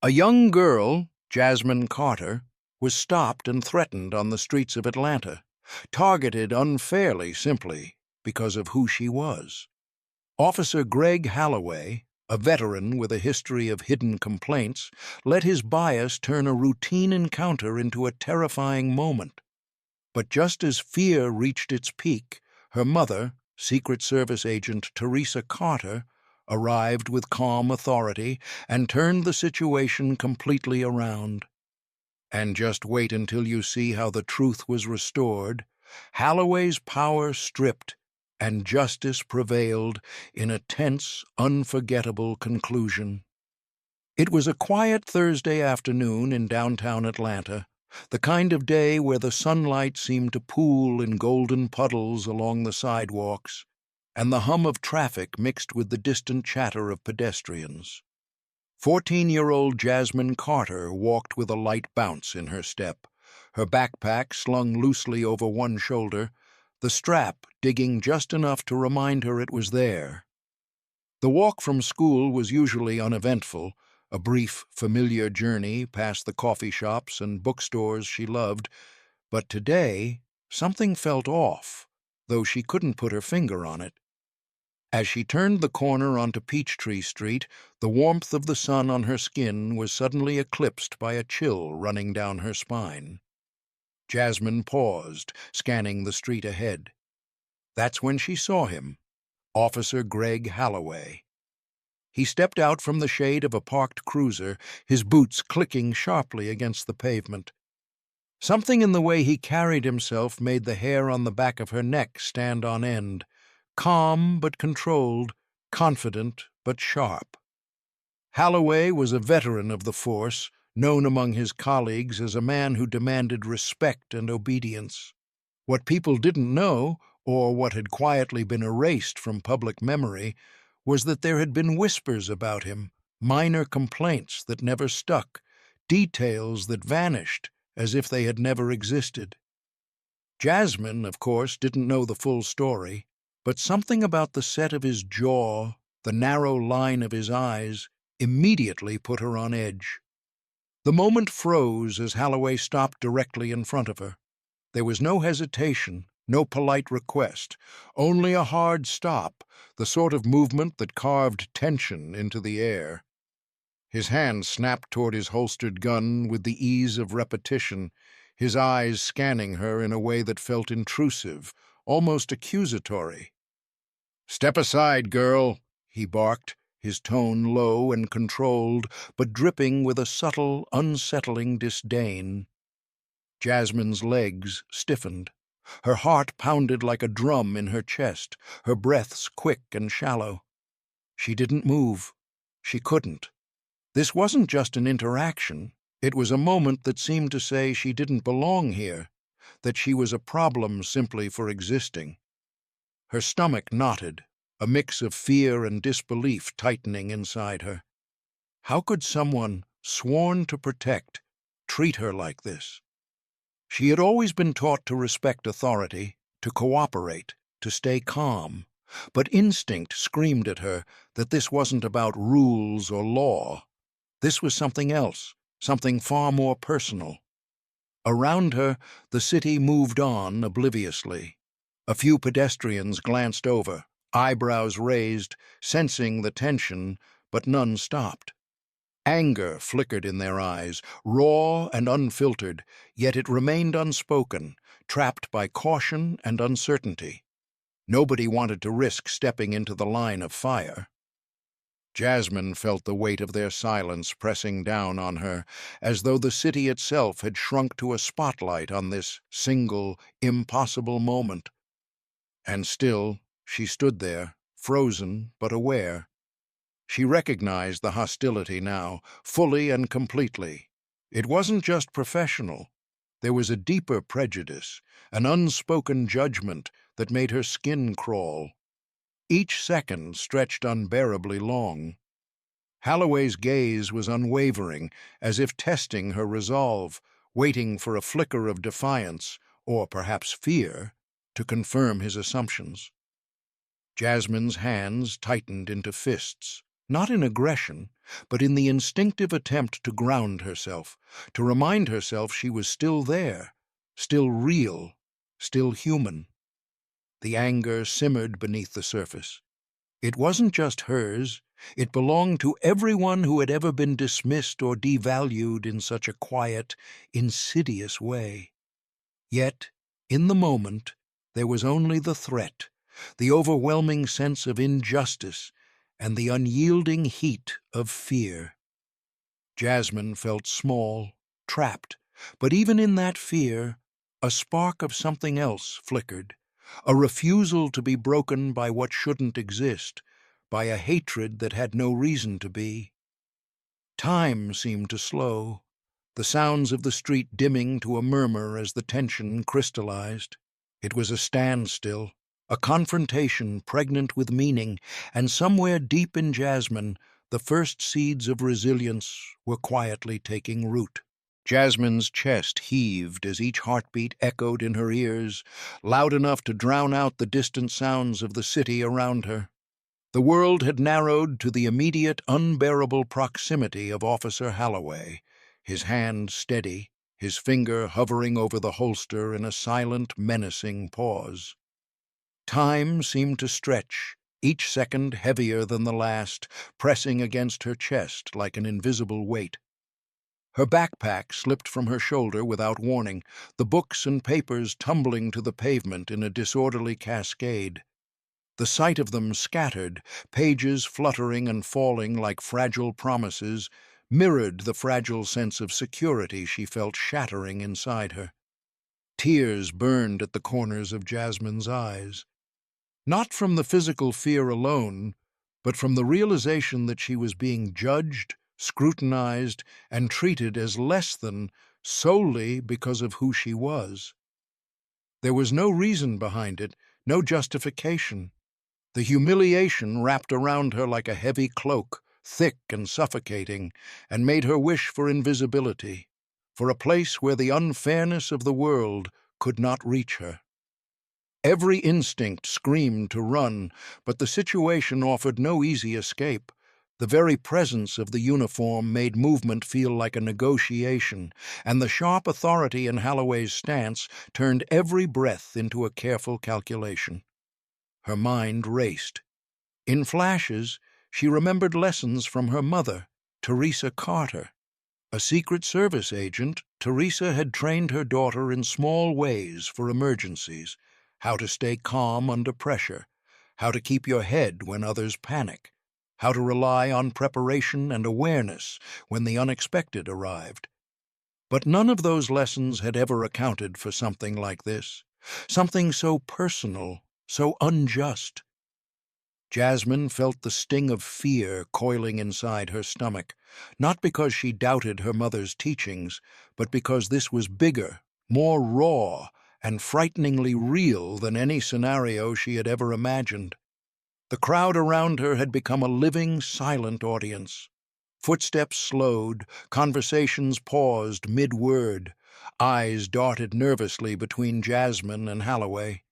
A young girl, Jasmine Carter, was stopped and threatened on the streets of Atlanta, targeted unfairly simply because of who she was. Officer Greg Holloway, a veteran with a history of hidden complaints, let his bias turn a routine encounter into a terrifying moment. But just as fear reached its peak, her mother, Secret Service agent Teresa Carter, arrived with calm authority and turned the situation completely around. And just wait until you see how the truth was restored. Holloway's power stripped, and justice prevailed in a tense, unforgettable conclusion. It was a quiet Thursday afternoon in downtown Atlanta, the kind of day where the sunlight seemed to pool in golden puddles along the sidewalks, and the hum of traffic mixed with the distant chatter of pedestrians. 14-year-old Jasmine Carter walked with a light bounce in her step, her backpack slung loosely over one shoulder, the strap digging just enough to remind her it was there. The walk from school was usually uneventful, a brief, familiar journey past the coffee shops and bookstores she loved, but today something felt off, though she couldn't put her finger on it. As she turned the corner onto Peachtree Street, the warmth of the sun on her skin was suddenly eclipsed by a chill running down her spine. Jasmine paused, scanning the street ahead. That's when she saw him, Officer Greg Holloway. He stepped out from the shade of a parked cruiser, his boots clicking sharply against the pavement. Something in the way he carried himself made the hair on the back of her neck stand on end. Calm but controlled, confident but sharp. Holloway was a veteran of the force, known among his colleagues as a man who demanded respect and obedience. What people didn't know, or what had quietly been erased from public memory, was that there had been whispers about him, minor complaints that never stuck, details that vanished as if they had never existed. Jasmine, of course, didn't know the full story, but something about the set of his jaw, the narrow line of his eyes, immediately put her on edge. The moment froze as Holloway stopped directly in front of her. There was no hesitation, no polite request, only a hard stop, the sort of movement that carved tension into the air. His hand snapped toward his holstered gun with the ease of repetition, his eyes scanning her in a way that felt intrusive, almost accusatory. "Step aside, girl," he barked, his tone low and controlled, but dripping with a subtle, unsettling disdain. Jasmine's legs stiffened. Her heart pounded like a drum in her chest, her breaths quick and shallow. She didn't move. She couldn't. This wasn't just an interaction. It was a moment that seemed to say she didn't belong here, that she was a problem simply for existing. Her stomach knotted, a mix of fear and disbelief tightening inside her. How could someone, sworn to protect, treat her like this? She had always been taught to respect authority, to cooperate, to stay calm, but instinct screamed at her that this wasn't about rules or law. This was something else, something far more personal. Around her, the city moved on obliviously. A few pedestrians glanced over, eyebrows raised, sensing the tension, but none stopped. Anger flickered in their eyes, raw and unfiltered, yet it remained unspoken, trapped by caution and uncertainty. Nobody wanted to risk stepping into the line of fire. Jasmine felt the weight of their silence pressing down on her, as though the city itself had shrunk to a spotlight on this single, impossible moment. And still, she stood there, frozen but aware. She recognized the hostility now, fully and completely. It wasn't just professional. There was a deeper prejudice, an unspoken judgment that made her skin crawl. Each second stretched unbearably long. Holloway's gaze was unwavering, as if testing her resolve, waiting for a flicker of defiance, or perhaps fear, to confirm his assumptions. Jasmine's hands tightened into fists, not in aggression, but in the instinctive attempt to ground herself, to remind herself she was still there, still real, still human. The anger simmered beneath the surface. It wasn't just hers, it belonged to everyone who had ever been dismissed or devalued in such a quiet, insidious way. Yet, in the moment, there was only the threat, the overwhelming sense of injustice, and the unyielding heat of fear. Jasmine felt small, trapped, but even in that fear, a spark of something else flickered, a refusal to be broken by what shouldn't exist, by a hatred that had no reason to be. Time seemed to slow, the sounds of the street dimming to a murmur as the tension crystallized. It was a standstill, a confrontation pregnant with meaning, and somewhere deep in Jasmine, the first seeds of resilience were quietly taking root. Jasmine's chest heaved as each heartbeat echoed in her ears, loud enough to drown out the distant sounds of the city around her. The world had narrowed to the immediate, unbearable proximity of Officer Holloway, his hand steady, his finger hovering over the holster in a silent, menacing pause. Time seemed to stretch, each second heavier than the last, pressing against her chest like an invisible weight. Her backpack slipped from her shoulder without warning, the books and papers tumbling to the pavement in a disorderly cascade. The sight of them scattered, pages fluttering and falling like fragile promises, mirrored the fragile sense of security she felt shattering inside her. Tears burned at the corners of Jasmine's eyes. Not from the physical fear alone, but from the realization that she was being judged, scrutinized, and treated as less than solely because of who she was. There was no reason behind it, no justification. The humiliation wrapped around her like a heavy cloak, thick and suffocating, and made her wish for invisibility, for a place where the unfairness of the world could not reach her. Every instinct screamed to run, but the situation offered no easy escape. The very presence of the uniform made movement feel like a negotiation, and the sharp authority in Holloway's stance turned every breath into a careful calculation. Her mind raced. In flashes, she remembered lessons from her mother, Teresa Carter. A Secret Service agent, Teresa had trained her daughter in small ways for emergencies, how to stay calm under pressure, how to keep your head when others panic, how to rely on preparation and awareness when the unexpected arrived. But none of those lessons had ever accounted for something like this, something so personal, so unjust. Jasmine felt the sting of fear coiling inside her stomach, not because she doubted her mother's teachings, but because this was bigger, more raw, and frighteningly real than any scenario she had ever imagined. The crowd around her had become a living, silent audience. Footsteps slowed, conversations paused mid-word, eyes darted nervously between Jasmine and Holloway.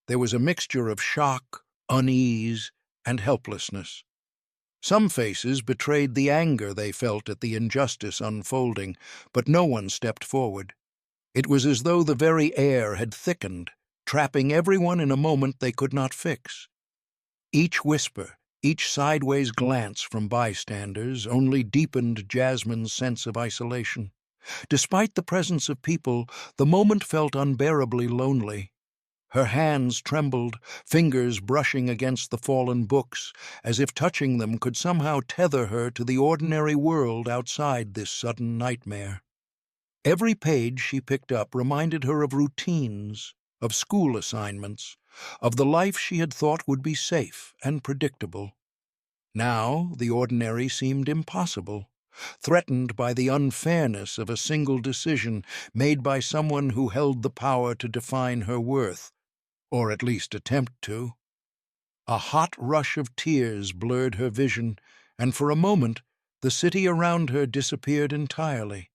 There was a mixture of shock, unease, and helplessness. Some faces betrayed the anger they felt at the injustice unfolding, but no one stepped forward. It was as though the very air had thickened, trapping everyone in a moment they could not fix. Each whisper, each sideways glance from bystanders only deepened Jasmine's sense of isolation. Despite the presence of people, the moment felt unbearably lonely. Her hands trembled, fingers brushing against the fallen books, as if touching them could somehow tether her to the ordinary world outside this sudden nightmare. Every page she picked up reminded her of routines, of school assignments, of the life she had thought would be safe and predictable. Now the ordinary seemed impossible, threatened by the unfairness of a single decision made by someone who held the power to define her worth, or at least attempt to. A hot rush of tears blurred her vision, and for a moment the city around her disappeared entirely.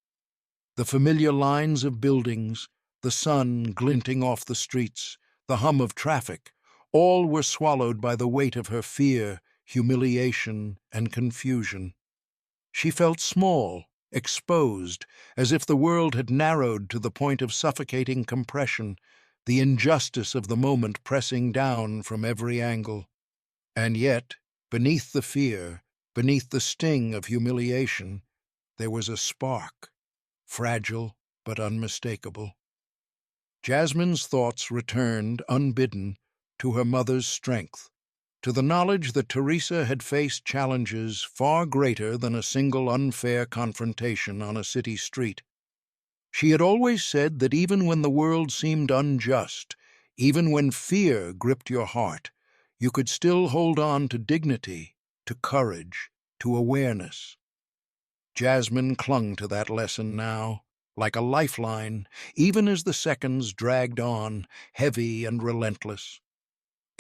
The familiar lines of buildings, the sun glinting off the streets, the hum of traffic, all were swallowed by the weight of her fear, humiliation, and confusion. She felt small, exposed, as if the world had narrowed to the point of suffocating compression, the injustice of the moment pressing down from every angle. And yet, beneath the fear, beneath the sting of humiliation, there was a spark, fragile but unmistakable. Jasmine's thoughts returned, unbidden, to her mother's strength, to the knowledge that Teresa had faced challenges far greater than a single unfair confrontation on a city street. She had always said that even when the world seemed unjust, even when fear gripped your heart, you could still hold on to dignity, to courage, to awareness. Jasmine clung to that lesson now, like a lifeline, even as the seconds dragged on, heavy and relentless.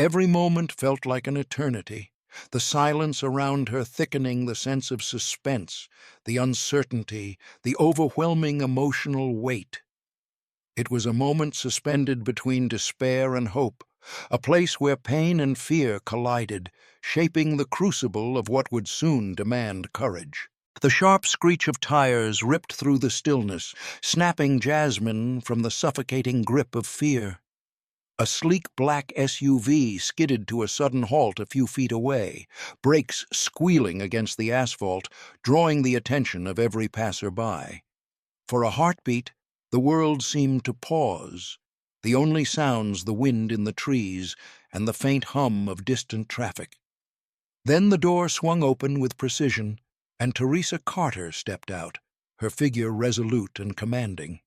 Every moment felt like an eternity, the silence around her thickening the sense of suspense, the uncertainty, the overwhelming emotional weight. It was a moment suspended between despair and hope, a place where pain and fear collided, shaping the crucible of what would soon demand courage. The sharp screech of tires ripped through the stillness, snapping Jasmine from the suffocating grip of fear. A sleek black SUV skidded to a sudden halt a few feet away, brakes squealing against the asphalt, drawing the attention of every passer-by. For a heartbeat, the world seemed to pause, the only sounds the wind in the trees and the faint hum of distant traffic. Then the door swung open with precision, and Teresa Carter stepped out, her figure resolute and commanding.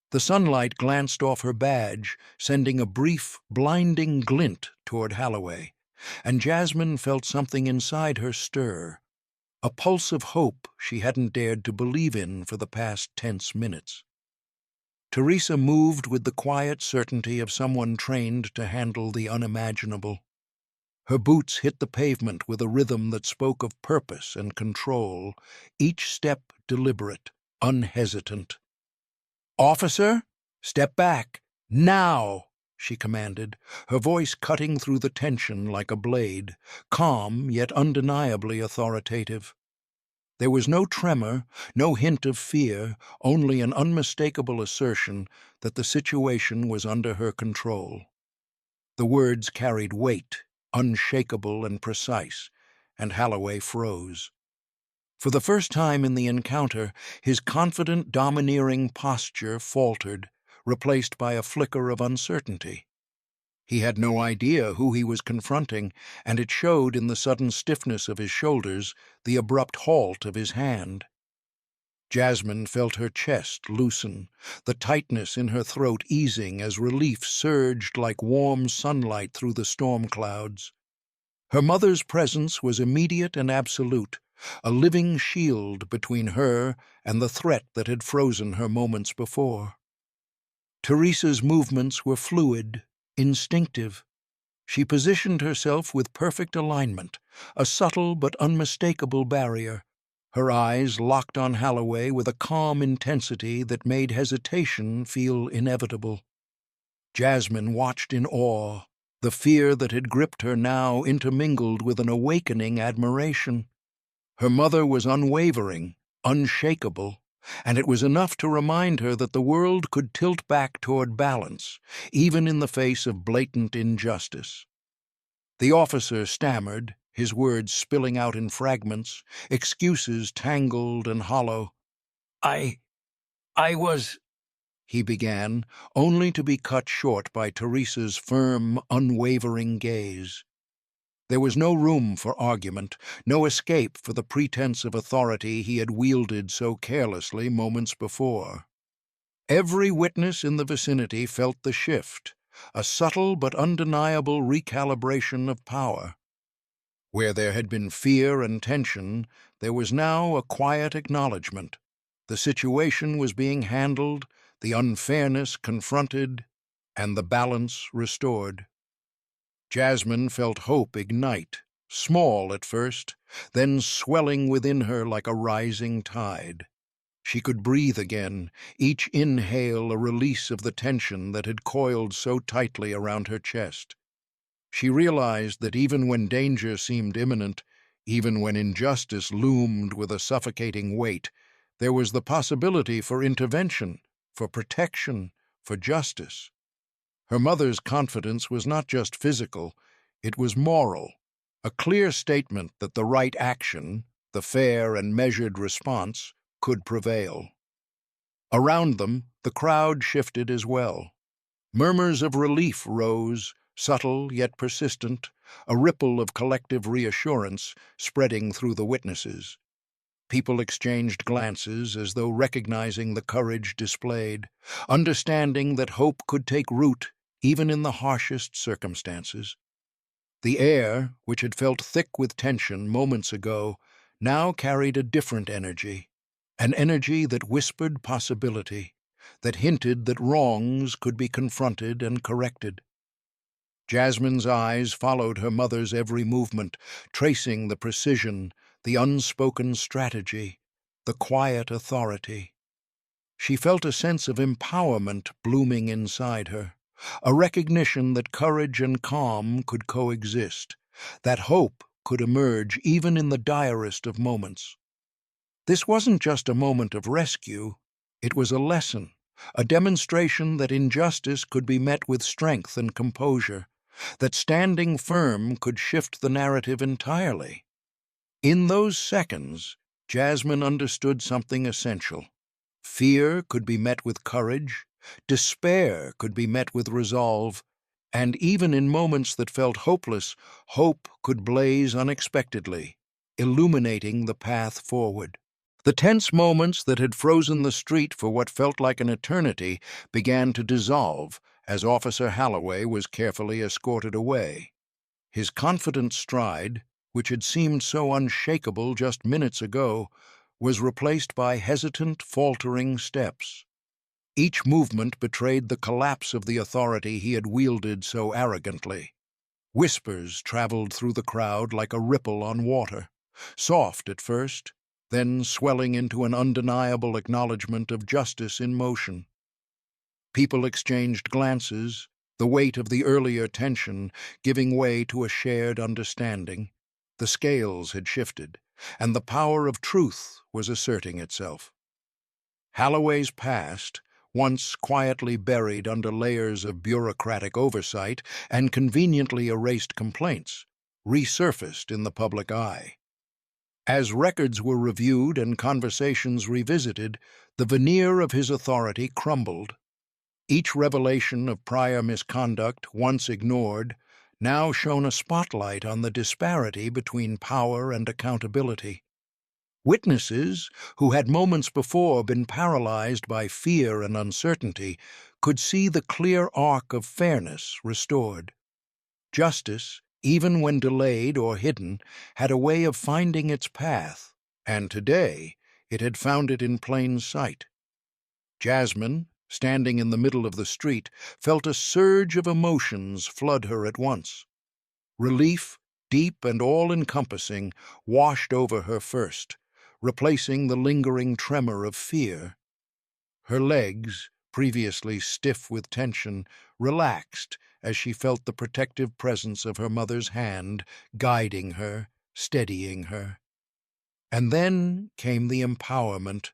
The sunlight glanced off her badge, sending a brief, blinding glint toward Holloway, and Jasmine felt something inside her stir, a pulse of hope she hadn't dared to believe in for the past tense minutes. Teresa moved with the quiet certainty of someone trained to handle the unimaginable. Her boots hit the pavement with a rhythm that spoke of purpose and control, each step deliberate, unhesitant. "Officer, step back, now!" she commanded, her voice cutting through the tension like a blade, calm yet undeniably authoritative. There was no tremor, no hint of fear, only an unmistakable assertion that the situation was under her control. The words carried weight, unshakable and precise, and Holloway froze. For the first time in the encounter, his confident, domineering posture faltered, replaced by a flicker of uncertainty. He had no idea who he was confronting, and it showed in the sudden stiffness of his shoulders, the abrupt halt of his hand. Jasmine felt her chest loosen, the tightness in her throat easing as relief surged like warm sunlight through the storm clouds. Her mother's presence was immediate and absolute, a living shield between her and the threat that had frozen her moments before. Teresa's movements were fluid, instinctive. She positioned herself with perfect alignment, a subtle but unmistakable barrier, her eyes locked on Holloway with a calm intensity that made hesitation feel inevitable. Jasmine watched in awe, the fear that had gripped her now intermingled with an awakening admiration. Her mother was unwavering, unshakable, and it was enough to remind her that the world could tilt back toward balance, even in the face of blatant injustice. The officer stammered, his words spilling out in fragments, excuses tangled and hollow. I was," he began, only to be cut short by Teresa's firm, unwavering gaze. There was no room for argument, no escape for the pretense of authority he had wielded so carelessly moments before. Every witness in the vicinity felt the shift, a subtle but undeniable recalibration of power. Where there had been fear and tension, there was now a quiet acknowledgement. The situation was being handled, the unfairness confronted, and the balance restored. Jasmine felt hope ignite, small at first, then swelling within her like a rising tide. She could breathe again, each inhale a release of the tension that had coiled so tightly around her chest. She realized that even when danger seemed imminent, even when injustice loomed with a suffocating weight, there was the possibility for intervention, for protection, for justice. Her mother's confidence was not just physical, it was moral, a clear statement that the right action, the fair and measured response, could prevail. Around them, the crowd shifted as well. Murmurs of relief rose, subtle yet persistent, a ripple of collective reassurance spreading through the witnesses. People exchanged glances as though recognizing the courage displayed, understanding that hope could take root even in the harshest circumstances. The air, which had felt thick with tension moments ago, now carried a different energy, an energy that whispered possibility, that hinted that wrongs could be confronted and corrected. Jasmine's eyes followed her mother's every movement, tracing the precision, the unspoken strategy, the quiet authority. She felt a sense of empowerment blooming inside her, a recognition that courage and calm could coexist, that hope could emerge even in the direst of moments. This wasn't just a moment of rescue, it was a lesson, a demonstration that injustice could be met with strength and composure, that standing firm could shift the narrative entirely. In those seconds, Jasmine understood something essential. Fear could be met with courage, despair could be met with resolve, and even in moments that felt hopeless, hope could blaze unexpectedly, illuminating the path forward. The tense moments that had frozen the street for what felt like an eternity began to dissolve as Officer Holloway was carefully escorted away. His confident stride, which had seemed so unshakable just minutes ago, was replaced by hesitant, faltering steps. Each movement betrayed the collapse of the authority he had wielded so arrogantly. Whispers traveled through the crowd like a ripple on water, soft at first, then swelling into an undeniable acknowledgment of justice in motion. People exchanged glances, the weight of the earlier tension giving way to a shared understanding. The scales had shifted, and the power of truth was asserting itself. Holloway's past, once quietly buried under layers of bureaucratic oversight and conveniently erased complaints, resurfaced in the public eye. As records were reviewed and conversations revisited, the veneer of his authority crumbled. Each revelation of prior misconduct, once ignored, now shone a spotlight on the disparity between power and accountability. Witnesses, who had moments before been paralyzed by fear and uncertainty, could see the clear arc of fairness restored. Justice, even when delayed or hidden, had a way of finding its path, and today it had found it in plain sight. Jasmine, standing in the middle of the street, felt a surge of emotions flood her at once. Relief, deep and all-encompassing, washed over her first, replacing the lingering tremor of fear. Her legs, previously stiff with tension, relaxed as she felt the protective presence of her mother's hand, guiding her, steadying her. And then came the empowerment,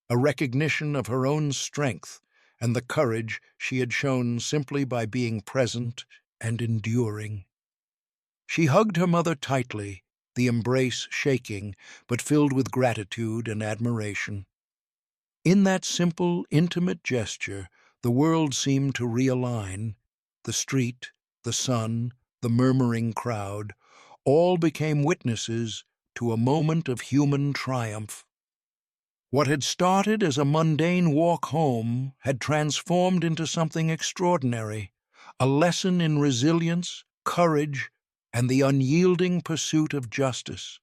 a recognition of her own strength and the courage she had shown simply by being present and enduring. She hugged her mother tightly, the embrace shaking, but filled with gratitude and admiration. In that simple, intimate gesture, the world seemed to realign. The street, the sun, the murmuring crowd, all became witnesses to a moment of human triumph. What had started as a mundane walk home had transformed into something extraordinary, a lesson in resilience, courage, and the unyielding pursuit of justice.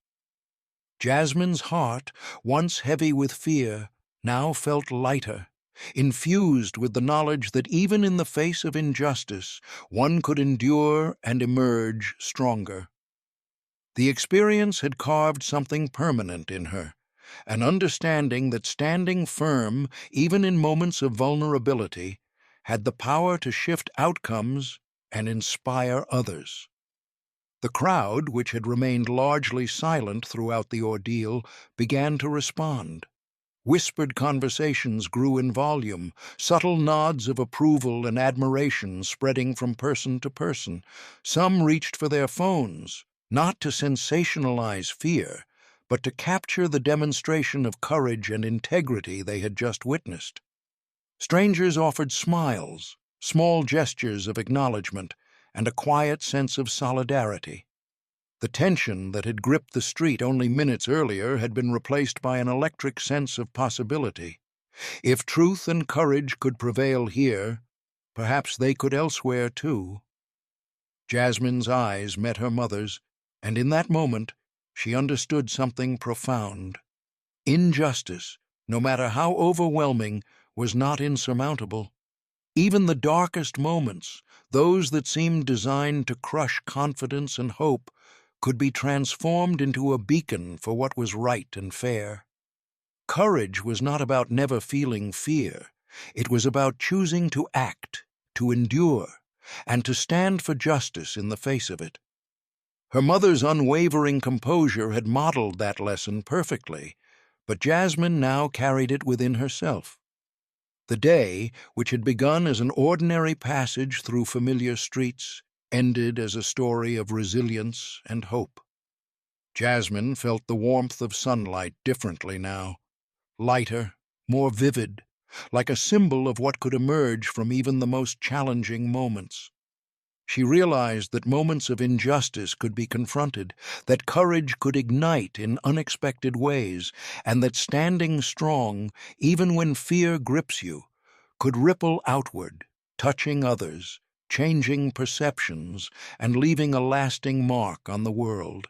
Jasmine's heart, once heavy with fear, now felt lighter, infused with the knowledge that even in the face of injustice, one could endure and emerge stronger. The experience had carved something permanent in her, an understanding that standing firm, even in moments of vulnerability, had the power to shift outcomes and inspire others. The crowd, which had remained largely silent throughout the ordeal, began to respond. Whispered conversations grew in volume, subtle nods of approval and admiration spreading from person to person. Some reached for their phones, not to sensationalize fear, but to capture the demonstration of courage and integrity they had just witnessed. Strangers offered smiles, small gestures of acknowledgement, and a quiet sense of solidarity. The tension that had gripped the street only minutes earlier had been replaced by an electric sense of possibility. If truth and courage could prevail here, perhaps they could elsewhere too. Jasmine's eyes met her mother's, and in that moment she understood something profound. Injustice, no matter how overwhelming, was not insurmountable. Even the darkest moments, those that seemed designed to crush confidence and hope, could be transformed into a beacon for what was right and fair. Courage was not about never feeling fear. It was about choosing to act, to endure, and to stand for justice in the face of it. Her mother's unwavering composure had modeled that lesson perfectly, but Jasmine now carried it within herself. The day, which had begun as an ordinary passage through familiar streets, ended as a story of resilience and hope. Jasmine felt the warmth of sunlight differently now, lighter, more vivid, like a symbol of what could emerge from even the most challenging moments. She realized that moments of injustice could be confronted, that courage could ignite in unexpected ways, and that standing strong, even when fear grips you, could ripple outward, touching others, changing perceptions, and leaving a lasting mark on the world.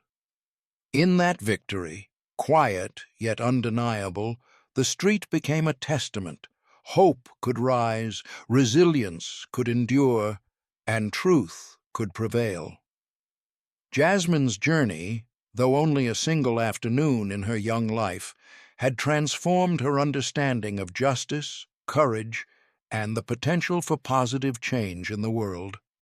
In that victory, quiet yet undeniable, the street became a testament. Hope could rise, resilience could endure, and truth could prevail. Jasmine's journey, though only a single afternoon in her young life, had transformed her understanding of justice, courage, and the potential for positive change in the world.